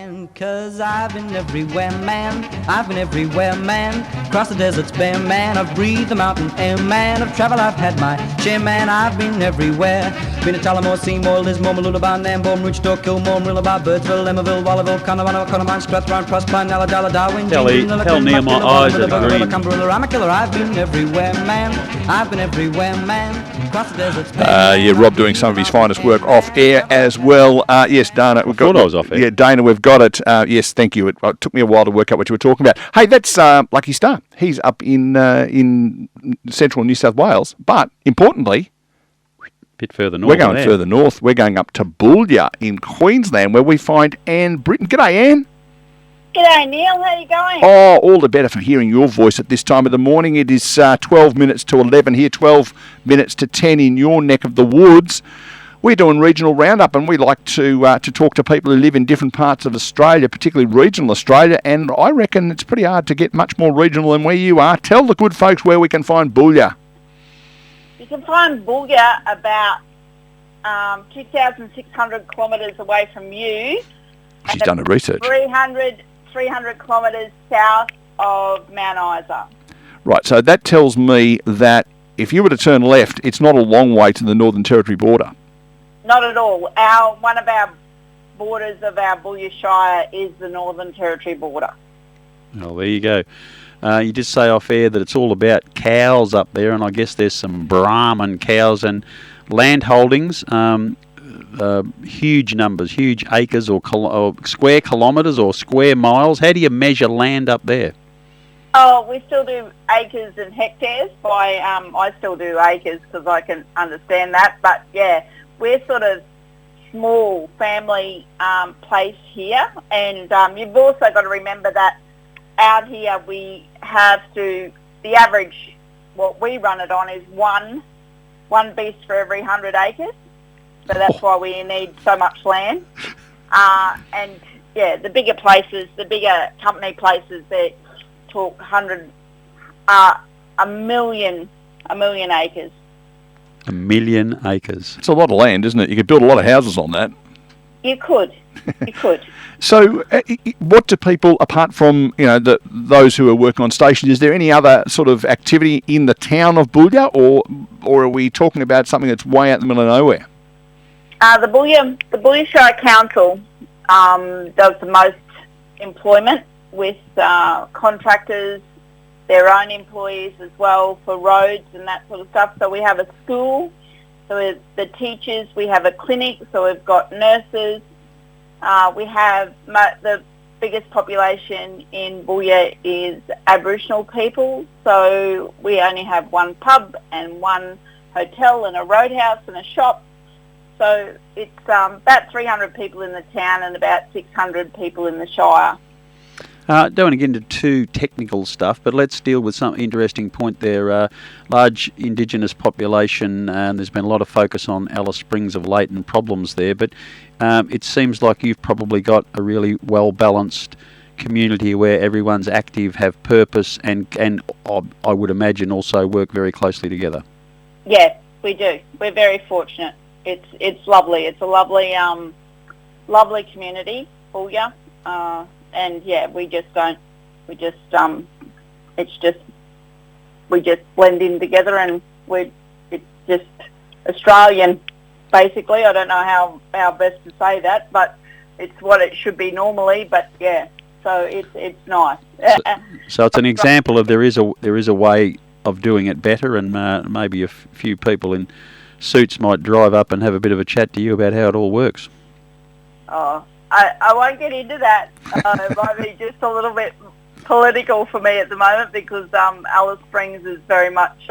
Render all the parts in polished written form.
man, 'cause I've been everywhere, man. I've been everywhere, man. Across the deserts bare, man. I've breathed the mountain air, man. I've traveled, I've had my share, man. I've been everywhere. Been to Tullamore, Seymour, Lismore, Mooloolaba, Nambour, Roochdore, Kilmore, Marillaba, Birdsville, Emmaville, Wallaville, Connemara, Connemara, Strathrown, Proserpine, Alladala, Darwin, Tell Neil my eyes are green. I'm a killer. I've been everywhere, man. I've been everywhere, man. Across the deserts bare. Yeah, Rob doing some of his finest work off air as well. Yes, Dana, we've got. I was off air. Yeah, Dana, we've got it. Yes, thank you. It took me a while to work out what you were talking about. Hey, that's Lucky Star. He's up in central New South Wales, but importantly, bit further north. We're going further north. We're going up to Boulia in Queensland, where we find Anne Britton. G'day, Anne. G'day, Neil. How you going? Oh, all the better for hearing your voice at this time of the morning. It is 12 minutes to 11 here, 12 minutes to 10 in your neck of the woods. We're doing regional roundup, and we like to talk to people who live in different parts of Australia, particularly regional Australia, and I reckon it's pretty hard to get much more regional than where you are. Tell the good folks where we can find Boulia. You can find Boulia about 2,600 kilometres away from you. She's done her research. 300 kilometres south of Mount Isa. Right, so that tells me that if you were to turn left, it's not a long way to the Northern Territory border. Not at all. One of our borders of our Boulia Shire is the Northern Territory border. Oh, there you go. You did say off air that it's all about cows up there, and I guess there's some Brahman cows and land holdings. Huge numbers, huge acres or square kilometres or square miles. How do you measure land up there? Oh, we still do acres and hectares. I still do acres because I can understand that. But yeah, we're sort of small family place here, and you've also got to remember that out here we have the average, what we run it on is one beast for every 100 acres. So that's why we need so much land. And yeah, the bigger places, the bigger company places, they talk a million acres. 1 million acres. It's a lot of land, isn't it? You could build a lot of houses on that. You could. So, what do people, apart from those who are working on stations, is there any other sort of activity in the town of Boulia, or are we talking about something that's way out in the middle of nowhere? The Boulia Shire Council does the most employment with contractors, their own employees as well for roads and that sort of stuff. So we have a school, so the teachers, we have a clinic, so we've got nurses. We have the biggest population in Boulia is Aboriginal people, so we only have one pub and one hotel and a roadhouse and a shop. So it's about 300 people in the town and about 600 people in the Shire. Don't want to get into too technical stuff, but let's deal with some interesting point there. Large Indigenous population, and there's been a lot of focus on Alice Springs of late and problems there, but it seems like you've probably got a really well-balanced community where everyone's active, have purpose, and I would imagine also work very closely together. Yeah, we do. We're very fortunate. It's lovely. It's a lovely community, Boulia. And yeah, we just blend in together, and it's just Australian, basically. I don't know how best to say that, but it's what it should be normally. But yeah, so it's nice. So it's an example of there is a way of doing it better, and maybe a few people in suits might drive up and have a bit of a chat to you about how it all works. Oh, I won't get into that. It might be just a little bit political for me at the moment because Alice Springs is very much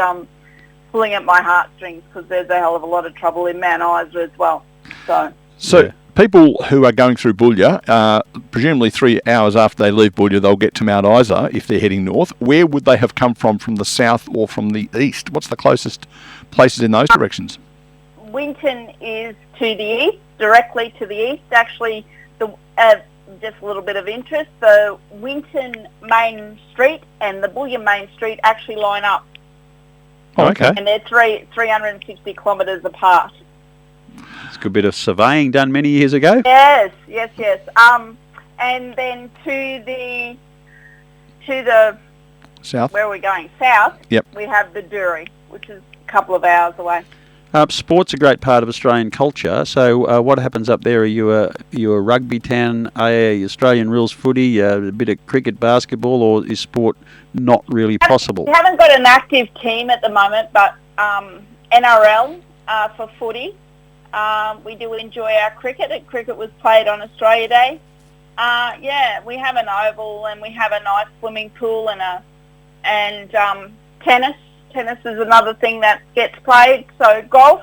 pulling at my heartstrings because there's a hell of a lot of trouble in Mount Isa as well. So yeah. People who are going through Boulia, presumably 3 hours after they leave Boulia, they'll get to Mount Isa if they're heading north. Where would they have come from the south or from the east? What's the closest places in those directions? Winton is to the east, directly to the east. Actually, just a little bit of interest, the Winton Main Street and the Boulia Main Street actually line up. Oh, okay. And they're 360 kilometres apart. It's a good bit of surveying done many years ago. Yes. and then to the South. where are we going? South. Yep. We have Boulia, which is a couple of hours away. Sport's a great part of Australian culture. So, what happens up there? Are you a rugby town? Australian rules footy? A bit of cricket, basketball, or is sport not really possible? We haven't got an active team at the moment, but NRL for footy. We do enjoy our cricket. Cricket was played on Australia Day. We have an oval and we have a nice swimming pool and tennis. Tennis is another thing that gets played. So golf,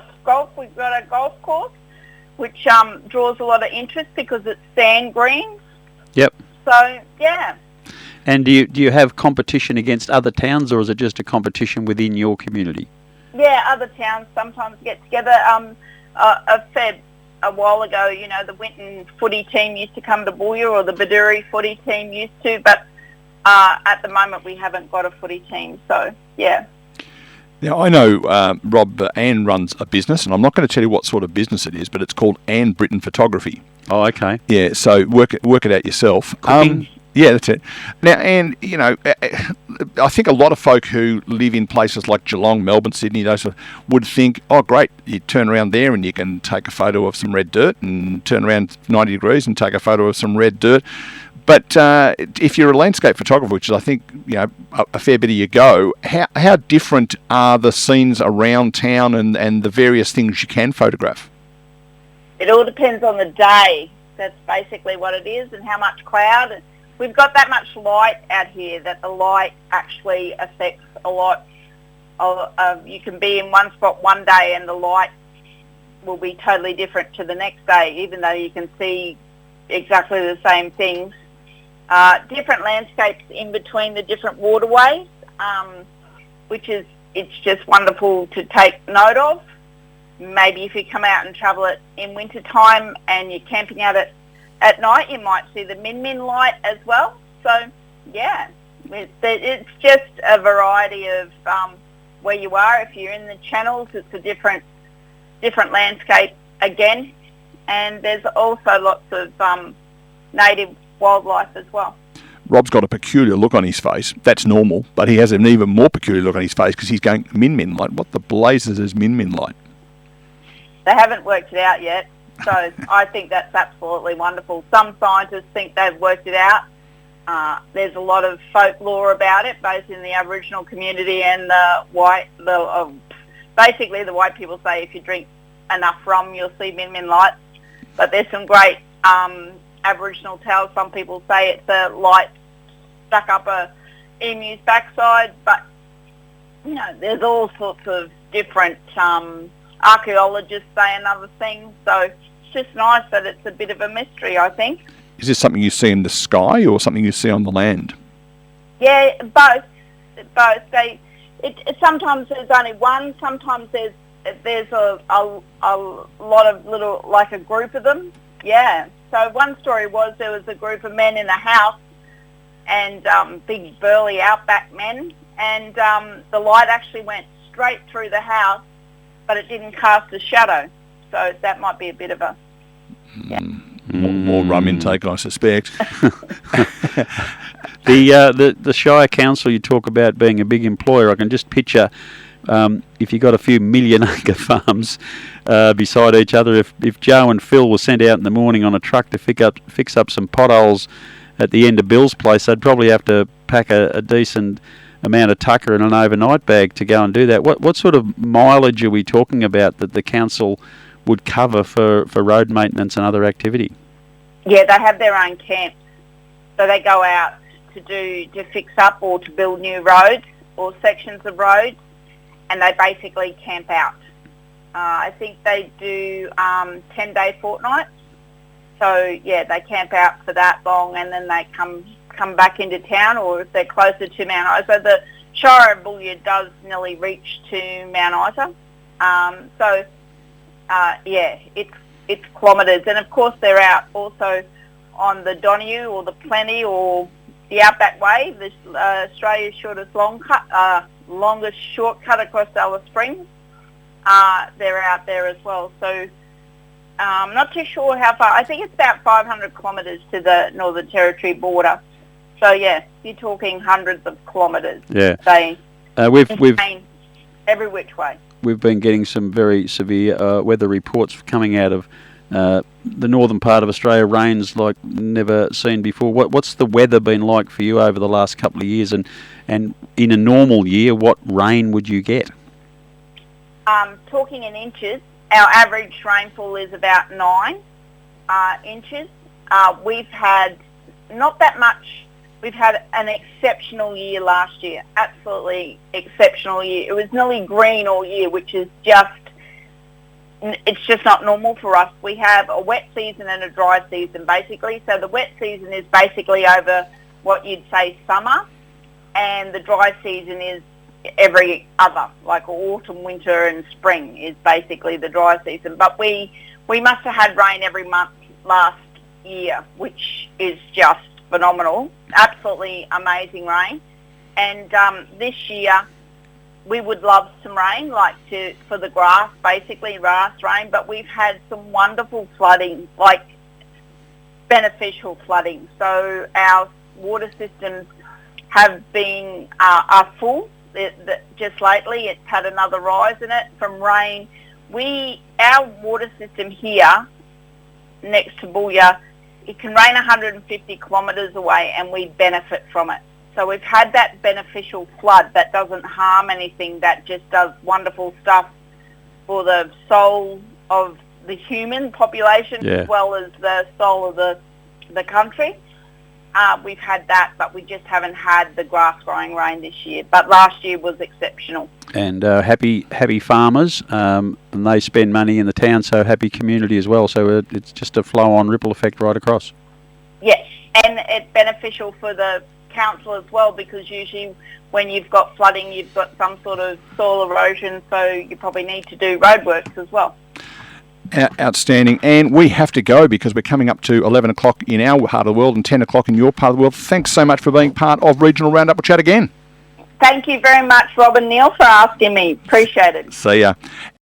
we've got a golf course, which draws a lot of interest because it's sand greens. Yep. So, yeah. And do you have competition against other towns, or is it just a competition within your community? Yeah, other towns sometimes get together. A while ago, the Winton footy team used to come to Boulia, or the Boulia footy team used to, but at the moment we haven't got a footy team, so, yeah. Now, I know, Rob, Anne runs a business, and I'm not going to tell you what sort of business it is, but it's called Anne Britton Photography. Oh, okay. Yeah, so work it out yourself. Cooking? Yeah, that's it. Now, Anne, I think a lot of folk who live in places like Geelong, Melbourne, Sydney, those sort of, would think, oh, great, you turn around there and you can take a photo of some red dirt, and turn around 90 degrees and take a photo of some red dirt. But if you're a landscape photographer, which is, I think, a fair bit of your go, how different are the scenes around town and the various things you can photograph? It all depends on the day. That's basically what it is, and how much cloud. We've got that much light out here that the light actually affects a lot. You can be in one spot one day and the light will be totally different to the next day, even though you can see exactly the same things. Different landscapes in between the different waterways, it's just wonderful to take note of. Maybe if you come out and travel it in winter time and you're camping out at night, you might see the Min light as well. So, yeah, it's just a variety of where you are. If you're in the channels, it's a different landscape again. And there's also lots of native wildlife as well. Rob's got a peculiar look on his face. That's normal, but he has an even more peculiar look on his face because he's going, Min light. What the blazes is Min light? They haven't worked it out yet. So I think that's absolutely wonderful. Some scientists think they've worked it out. There's a lot of folklore about it, both in the Aboriginal community and basically the white people say if you drink enough rum, you'll see Min lights. But there's some great Aboriginal tales. Some people say it's a light stuck up a emu's backside, but there's all sorts of different. Archaeologists say another thing, so it's just nice that it's a bit of a mystery, I think. Is this something you see in the sky or something you see on the land? Yeah, both. Sometimes there's only one. Sometimes there's a lot of little, like a group of them. Yeah. So one story was there was a group of men in a house, and big burly outback men, and the light actually went straight through the house, but it didn't cast a shadow. So that might be a bit of a... Yeah. More rum intake, I suspect. The Shire Council, you talk about being a big employer. I can just picture if you got a few million-acre farms beside each other, if Joe and Phil were sent out in the morning on a truck to fix up some potholes at the end of Bill's place, they'd probably have to pack a decent amount of tucker in an overnight bag to go and do that. What sort of mileage are we talking about that the council would cover for road maintenance and other activity? Yeah, they have their own camps. So they go out to fix up or to build new roads or sections of roads, and they basically camp out. I think they do 10-day fortnights. So, yeah, they camp out for that long and then they come back into town, or if they're closer to Mount Isa. The Shire of Boulia does nearly reach to Mount Isa. It's kilometres. And, of course, they're out also on the Donahue or the Plenty or the Outback Way, Australia's longest shortcut across Alice Springs. They're out there as well. So Not too sure how far. I think it's about 500 kilometres to the Northern Territory border. So yeah, you're talking hundreds of kilometres. Yeah. They We've every which way. we've been getting some very severe weather reports coming out of the northern part of Australia. Rains like never seen before. What's the weather been like for you over the last couple of years? And in a normal year, what rain would you get? Talking in inches, our average rainfall is about 9 inches. We've had not that much. We've had an exceptional year last year, absolutely exceptional year. It was nearly green all year, which is it's just not normal for us. We have a wet season and a dry season, basically. So the wet season is basically over what you'd say summer, and the dry season is every other, like autumn, winter and spring is basically the dry season. But we must have had rain every month last year, which is just phenomenal, absolutely amazing rain. And this year we would love some rain, for the grass, basically grass rain, but we've had some wonderful flooding, like beneficial flooding. So our water systems have been are full. Just lately it's had another rise in it from rain. Our water system here next to Boulia, it can rain 150 kilometres away and we benefit from it. So we've had that beneficial flood that doesn't harm anything, that just does wonderful stuff for the soul of the human population as well as the soul of the country. We've had that, but we just haven't had the grass growing rain this year. But last year was exceptional. And happy farmers, and they spend money in the town, so happy community as well. So it's just a flow-on ripple effect right across. Yes, and it's beneficial for the council as well, because usually when you've got flooding, you've got some sort of soil erosion, so you probably need to do roadworks as well. Outstanding. And we have to go because we're coming up to 11 o'clock in our part of the world and 10 o'clock in your part of the world. Thanks so much for being part of Regional Roundup. We'll chat again. Thank you very much, Rob and Neil, for asking me. Appreciate it. See ya.